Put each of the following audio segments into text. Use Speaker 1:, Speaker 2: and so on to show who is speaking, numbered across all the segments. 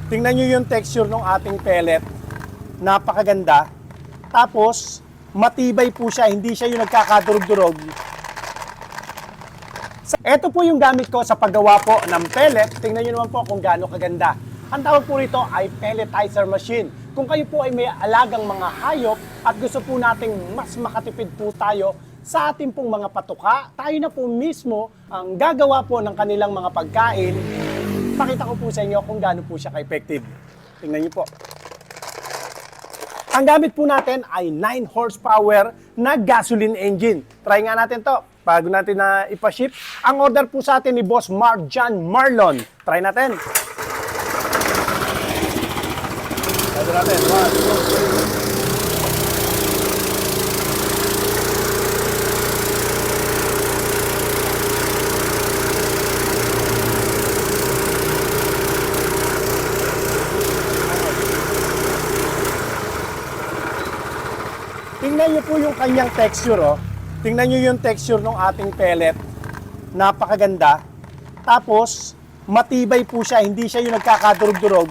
Speaker 1: Tingnan nyo yung texture ng ating pellet. Napakaganda. Tapos, matibay po siya. Hindi siya yung nagkakadurog-durog. Ito po yung gamit ko sa paggawa po ng pellet. Tingnan nyo naman po kung gaano kaganda. Ang tawag po rito ay pelletizer machine. Kung kayo po ay may alagang mga hayop at gusto po nating mas makatipid po tayo sa ating pong mga patuka, tayo na po mismo ang gagawa po ng kanilang mga pagkain. Pakita ko po sa inyo kung gaano po siya ka-effective. Tingnan nyo po. Ang gamit po natin ay 9 horsepower na gasoline engine. Try nga natin to bago natin na ipaship. Ang order po sa atin ni Boss Marjan Marlon. Try natin. Try natin. 1, 2, 3. Tingnan nyo po yung kanyang texture, oh. Tingnan nyo yung texture ng ating pellet. Napakaganda. Tapos, matibay po siya. Hindi siya yung nagkakadurog-durog.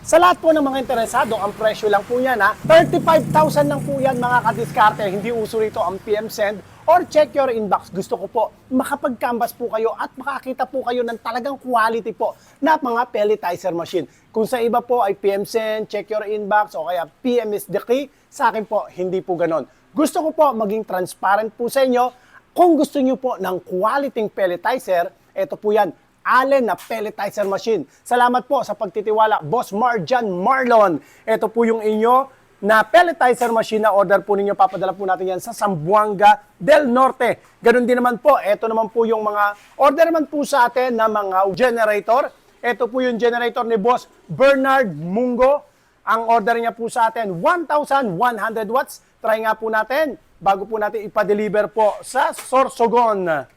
Speaker 1: Sa lahat po ng mga interesado, ang presyo lang po yan, ha. 35,000 lang po yan, mga kadiskarte. Hindi uso rito ang PM Send or check your inbox. Gusto ko po makapag-canvas po kayo at makakita po kayo ng talagang quality po na mga pelletizer machine. Kung sa iba po ay PM Send, check your inbox o kaya PM is the key, sa akin po hindi po ganon. Gusto ko po maging transparent po sa inyo. Kung gusto nyo po ng quality pelletizer, ito po yan, Allen na pelletizer machine. Salamat po sa pagtitiwala, Boss Marjan Marlon. Ito po yung inyo na pelletizer machine na order po ninyo. Papadala po natin yan sa Zamboanga del Norte. Ganon din naman po, ito naman po yung mga order naman po sa atin na mga generator. Ito po yung generator ni Boss Bernard Mungo. Ang order niya po sa atin, 1,100 watts. Try nga po natin bago po natin ipa-deliver po sa Sorsogon.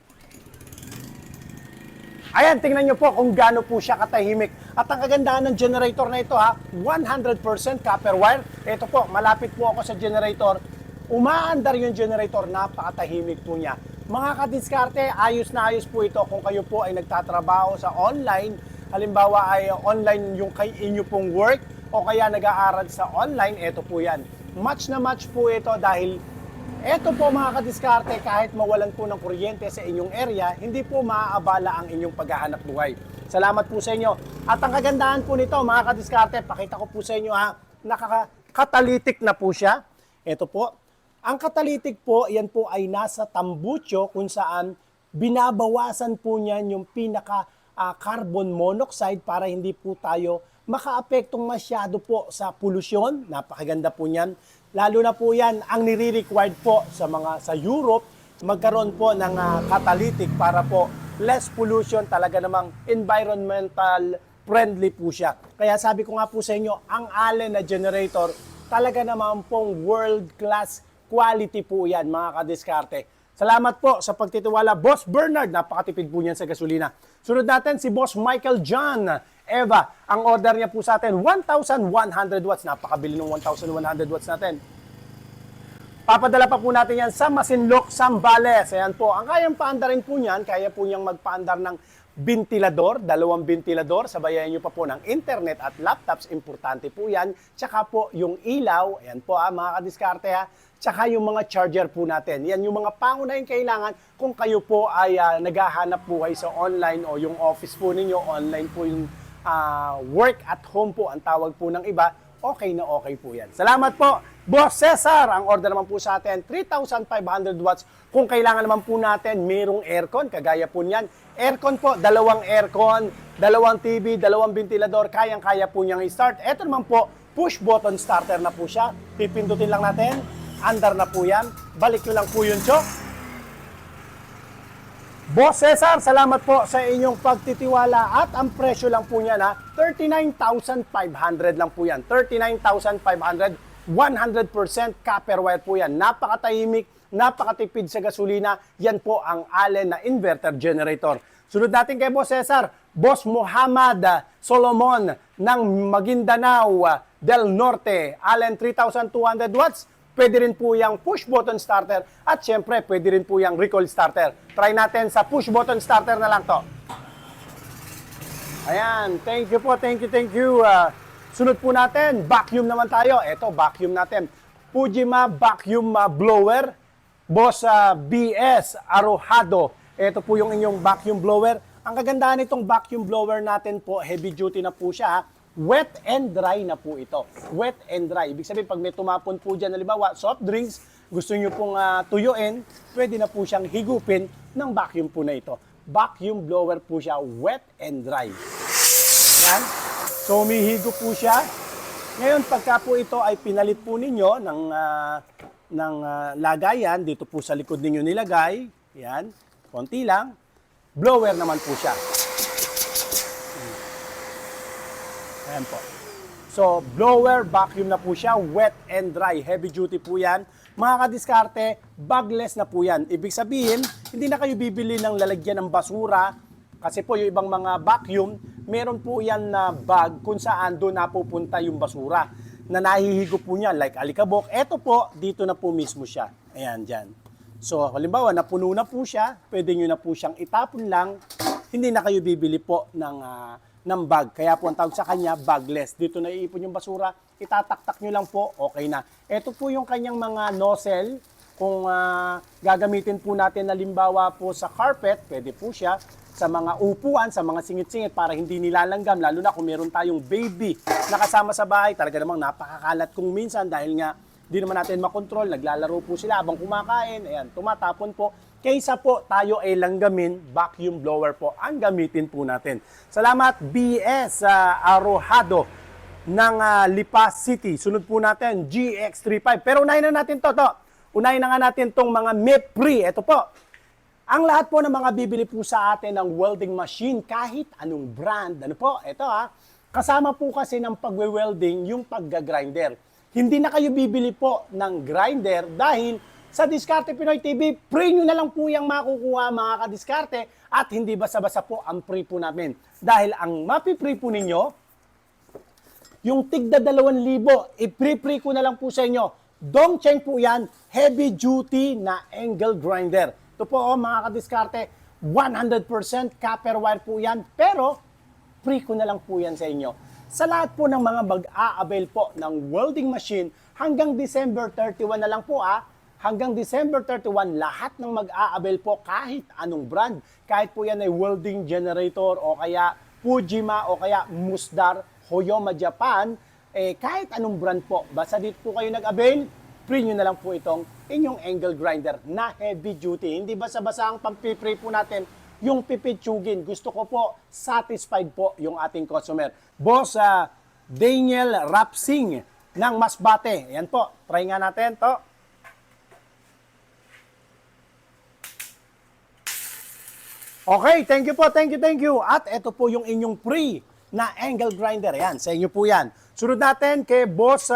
Speaker 1: Ayan, tingnan nyo po kung gaano po siya katahimik. At ang kagandahan ng generator na ito, ha, 100% copper wire. Ito po, malapit po ako sa generator. Umaandar yung generator, napakatahimik po niya. Mga kadiskarte, ayos na ayos po ito kung kayo po ay nagtatrabaho sa online. Halimbawa ay online yung kay inyo pong work o kaya nag-aaral sa online, ito po yan. Match na match po ito dahil eto po mga kadiskarte, kahit mawalan po ng kuryente sa inyong area, hindi po maaabala ang inyong paghahanap buhay. Salamat po sa inyo. At ang kagandahan po nito mga kadiskarte, pakita ko po sa inyo, ha, nakakatalitik na po siya. Ito po. Ang catalytic po, yan po ay nasa tambucho kung saan binabawasan po niyan yung carbon monoxide para hindi po tayo makaapektong masyado po sa polusyon. Napakaganda po niyan. Lalo na po yan ang nire-required po sa Europe, magkaroon po ng catalytic para po less pollution, talaga namang environmental friendly po siya. Kaya sabi ko nga po sa inyo, ang Allen na generator, talaga naman pong world-class quality po yan mga kadiskarte. Salamat po sa pagtitiwala. Boss Bernard, napakatipid po niyan sa gasolina. Sunod natin si Boss Michael John Eva. Ang order niya po sa atin, 1,100 watts. Napakabili ng 1,100 watts natin. Papadala pa po natin yan sa Masinloc, Zambales. Ayan po. Ang kayang paandarin po niyan, kaya po niyang magpaandar ng ventilador, 2 ventilador. Sabayan niyo pa po ng internet at laptops. Importante po yan. Tsaka po yung ilaw. Ayan po mga kadiskarte, ha. Tsaka yung mga charger po natin. Yan yung mga pangunahing kailangan kung kayo po ay naghahanap buhay sa online o yung office po ninyo, online po yung work at home po ang tawag po ng iba, okay na okay po yan. Salamat po, Boss Cesar. Ang order naman po sa atin, 3,500 watts. Kung kailangan naman po natin, mayroong aircon, kagaya po niyan. Aircon po, 2 aircon, 2 TV, 2 ventilador, kayang-kaya po niyang i-start. Ito naman po, push button starter na po siya. Pipindutin lang natin, andar na po yan. Balik nyo lang po yun, Chok. Boss Cesar, salamat po sa inyong pagtitiwala at ang presyo lang po niya na 39,500 lang po yan. 39,500, 100% copper wire po yan. Napakatahimik, napakatipid sa gasolina. Yan po ang Allen na inverter generator. Sunod natin kay Boss Cesar, Boss Muhammad Solomon ng Maguindanao del Norte. Allen 3,200 watts. Pwede rin po yung push button starter at syempre pwede rin po yung recoil starter. Try natin sa push button starter na lang to. Ayan, thank you po, thank you, thank you. Sunod po natin, vacuum naman tayo. Ito, vacuum natin. Fujima Vacuum Blower, Boss BS Arojado. Ito po yung inyong vacuum blower. Ang kagandahan nitong vacuum blower natin po, heavy duty na po siya. Wet and dry na po ito. Wet and dry. Ibig sabihin, pag may tumapon po dyan, halimbawa, soft drinks, gusto nyo pong tuyuin, pwede na po siyang higupin ng vacuum po na ito. Vacuum blower po siya, wet and dry. Yan. So, umihigo po siya. Ngayon, pagka po ito ay pinalit po ninyo ng lagayan, dito po sa likod ninyo nilagay, yan, konti lang, blower naman po siya. Ayan po. So, blower, vacuum na po siya, wet and dry, heavy duty po yan. Mga kadiskarte, bagless na po yan. Ibig sabihin, hindi na kayo bibili ng lalagyan ng basura, kasi po yung ibang mga vacuum, meron po yan na bag kung saan doon napupunta yung basura na nahihigo po niya, like alikabok. Eto po, dito na po mismo siya. Ayan, dyan. So, halimbawa, napuno na po siya, pwede nyo na po siyang itapon lang, hindi na kayo bibili po ng bag. Kaya po ang tawag sa kanya, bagless. Dito na iipon yung basura, itataktak nyo lang po, okay na. Ito po yung kanyang mga nozzle. Kung gagamitin po natin halimbawa po sa carpet, pwede po siya. Sa mga upuan, sa mga singit-singit para hindi nilalanggam, lalo na kung meron tayong baby na kasama sa bahay, talaga namang napakakalat kung minsan dahil nga di naman natin makontrol, naglalaro po sila habang kumakain, ayan, tumatapon po. Kaysa po tayo ay langgamin, vacuum blower po ang gamitin po natin. Salamat BS Arojado ng Lipa City. Sunod po natin, GX35. Pero unahin na natin to. Unahin na nga natin tong mga MIPRI. Ito po. Ang lahat po ng mga bibili po sa atin ng welding machine, kahit anong brand, ano po, ito kasama po kasi ng pagwe-welding yung pagga-grinder. Hindi na kayo bibili po ng grinder dahil sa Diskarte Pinoy TV, free nyo na lang po yung makukuha mga kadiskarte at hindi basa-basa po ang free po namin. Dahil ang mapi-free po ninyo, yung tigda 2,000, i-free ko na lang po sa inyo. Dongcheng po yan, heavy duty na angle grinder. Ito po mga kadiskarte, 100% copper wire po yan, pero free ko na lang po yan sa inyo. Sa lahat po ng mga mag-a-avail po ng welding machine, hanggang December 31 na lang po hanggang December 31, lahat ng mag-a-avail po kahit anong brand, kahit po yan ay welding generator o kaya Fujima o kaya Musdar, Hoyoma Japan, kahit anong brand po, basta dito po kayo nag-avail, free nyo na lang po itong inyong angle grinder na heavy duty. Hindi basa-basa ang pampi-free po natin yung pipitsugin. Gusto ko po, satisfied po yung ating customer. Boss Daniel Rapsing ng Masbate. Ayan po, try nga natin to. Okay, thank you po, thank you. At ito po yung inyong free na angle grinder. Ayan, sa inyo po yan. Sunod natin kay Boss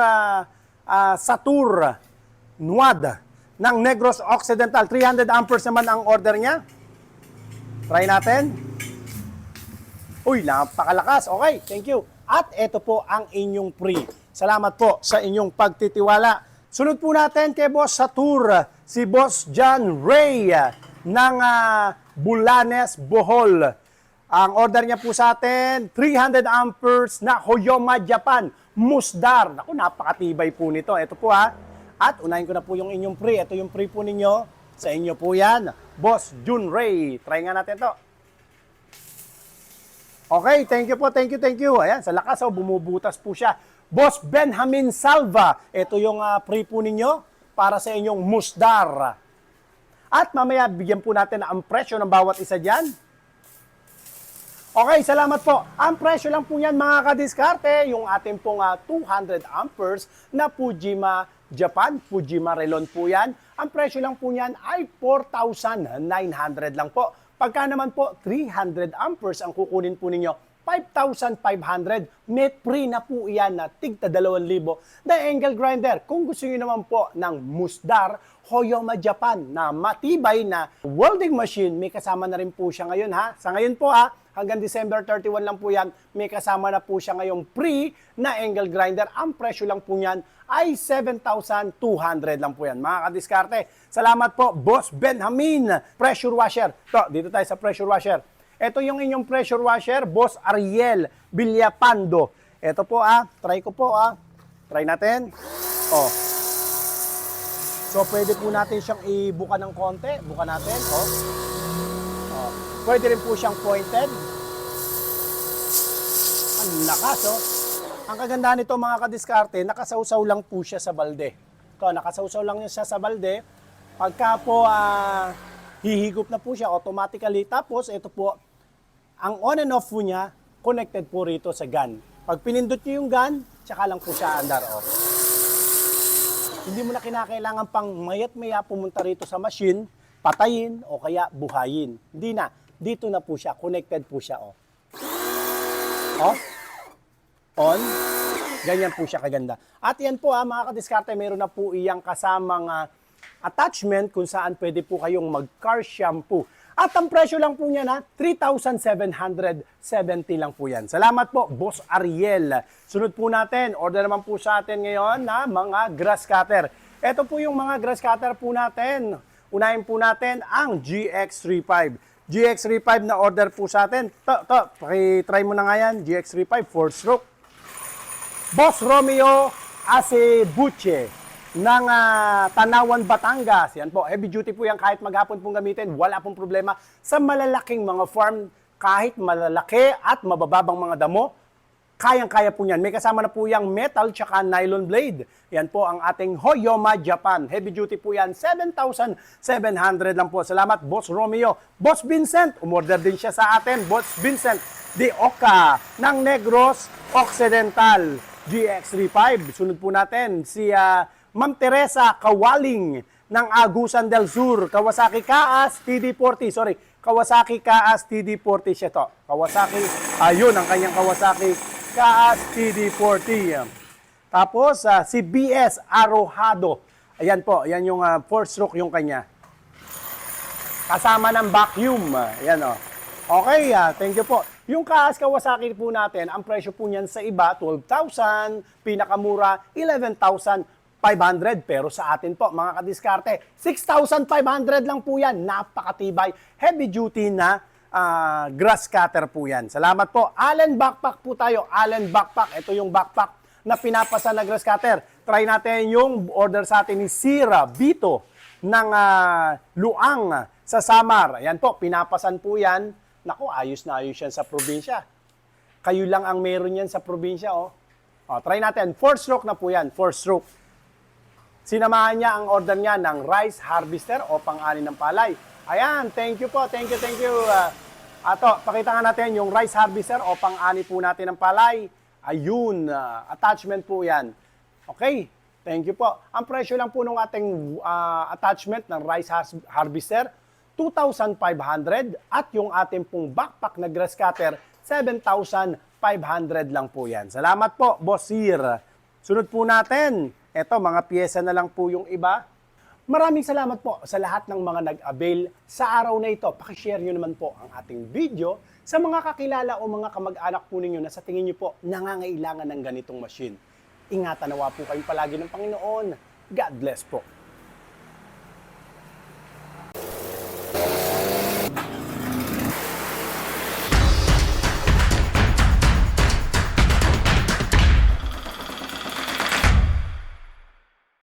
Speaker 1: Satur Nuad ng Negros Occidental. 300 amperes naman ang order niya. Try natin. Uy, napakalakas. Okay, thank you. At ito po ang inyong free. Salamat po sa inyong pagtitiwala. Sunod po natin kay Boss Satur, si Boss John Ray ng Bulanes, Bohol. Ang order niya po sa atin, 300 amperes na Hoyoma Japan Musdar. Naku, napakatibay po nito. Ito po At unahin ko na po yung inyong free. Ito yung free po ninyo. Sa inyo po yan. Boss Jun Ray. Try nga natin to. Okay, thank you po. Thank you. Ayan, sa lakas, bumubutas po siya. Boss Benjamin Salva. Ito yung free po ninyo para sa inyong Musdar. At mamaya, bigyan po natin ang presyo ng bawat isa dyan. Okay, salamat po. Ang presyo lang po yan mga kadiskarte, yung ating pong 200 amperes na Fujima Japan, Fujima Relon po yan. Ang presyo lang po yan ay 4,900 lang po. Pagka naman po 300 amperes ang kukunin po ninyo, 5,500. May free na po yan na tigta 2,000 na angle grinder. Kung gusto niyo naman po ng Musdar, Hoyoma Japan na matibay na welding machine, may kasama na rin po siya ngayon Sa ngayon po hanggang December 31 lang po yan, may kasama na po siya ngayong free na angle grinder. Ang presyo lang po niyan ay 7,200 lang po yan. Mga kadiskarte, salamat po Boss Benjamin. Pressure washer. Dito tayo sa pressure washer. Ito yung inyong pressure washer, Boss Ariel Villapando. Ito po try ko po Try natin. Oh. So pwede po natin siyang ibuka ng konti. Buka natin, oh. Pwede rin po siyang pointed. Ang lakas, oh. Ang kagandahan nito mga kadiskarte, nakasawsaw lang po siya sa balde. Ito, nakasawsaw lang siya sa balde. Pagka po hihigop na po siya automatically. Tapos ito po, ang on and off po niya, connected po rito sa gun. Pag pinindot niyo yung gun, tsaka lang po siya andar off. Hindi mo na kinakailangan pang mayat-maya pumunta rito sa machine, patayin o kaya buhayin. Hindi na. Dito na po siya. Connected po siya. Oh. Off. On. Ganyan po siya kaganda. At yan po mga kadiskarte, mayroon na po iyang kasamang attachment kung saan pwede po kayong mag-car shampoo. At ang presyo lang po niya 3,770 lang po yan. Salamat po, Boss Ariel. Sunod po natin, order naman po sa atin ngayon na mga grass cutter. Ito po yung mga grass cutter po natin. Unahin po natin ang GX35. GX35 na order po sa atin. Pakitry mo na nga yan, GX35, 4-stroke. Boss Romeo Acebuche ng Tanawan, Batangas. Yan po, heavy duty po yan kahit maghapon pong gamitin. Wala pong problema sa malalaking mga farm, kahit malalaki at mabababang mga damo. Kayang-kaya po yan. May kasama na po yung metal tsaka nylon blade. Yan po ang ating Hoyoma Japan. Heavy duty po yan. 7,700 lang po. Salamat, Boss Romeo. Boss Vincent, umorder din siya sa atin. Boss Vincent de Oca ng Negros Occidental. GX35. Sunod po natin si Ma'am Teresa Kawaling ng Agusan del Sur. Kawasaki Kaas TD40. Sorry, Kawasaki Kaas TD40 siya to. Kawasaki, ayun ang kanyang Kawasaki Kaas TD40. Tapos si BS Arojado. Ayan po, yan yung 4-stroke yung kanya. Kasama ng vacuum. Ayan o. Okay, thank you po. Yung Kaas Kawasaki po natin, ang presyo po niyan sa iba, 12,000, pinakamura, 11,500. Pero sa atin po, mga kadiskarte, 6,500 lang po yan. Napakatibay, heavy duty na grass cutter po yan. Salamat po. Allen Backpack po tayo. Allen Backpack. Ito yung backpack na pinapasa na grass cutter. Try natin yung order sa atin ni Sira Vito ng Luang sa Samar. Ayan po, pinapasan po yan. Naku, ayos na ayos yan sa probinsya. Kayo lang ang meron yan sa probinsya, oh. Try natin. 4-stroke na po yan. 4-stroke. Sinamahan niya ang order niya ng rice harvester o pang-ani ng palay. Ayan, thank you po. Thank you. Pakita nga natin yung rice harvester o pang-ani po natin ng palay. Ayun, attachment po yan. Okay, thank you po. Ang presyo lang po ng ating attachment ng rice harvester, 2,500 at yung ating pong backpack na grass cutter, 7,500 lang po yan. Salamat po, Boss Sir. Sunod po natin, eto mga pyesa na lang po yung iba. Maraming salamat po sa lahat ng mga nag-avail sa araw na ito. Pakishare nyo naman po ang ating video sa mga kakilala o mga kamag-anak po ninyo na sa tingin nyo po nangangailangan ng ganitong machine. Ingatan nawa po kayong palagi ng Panginoon. God bless po.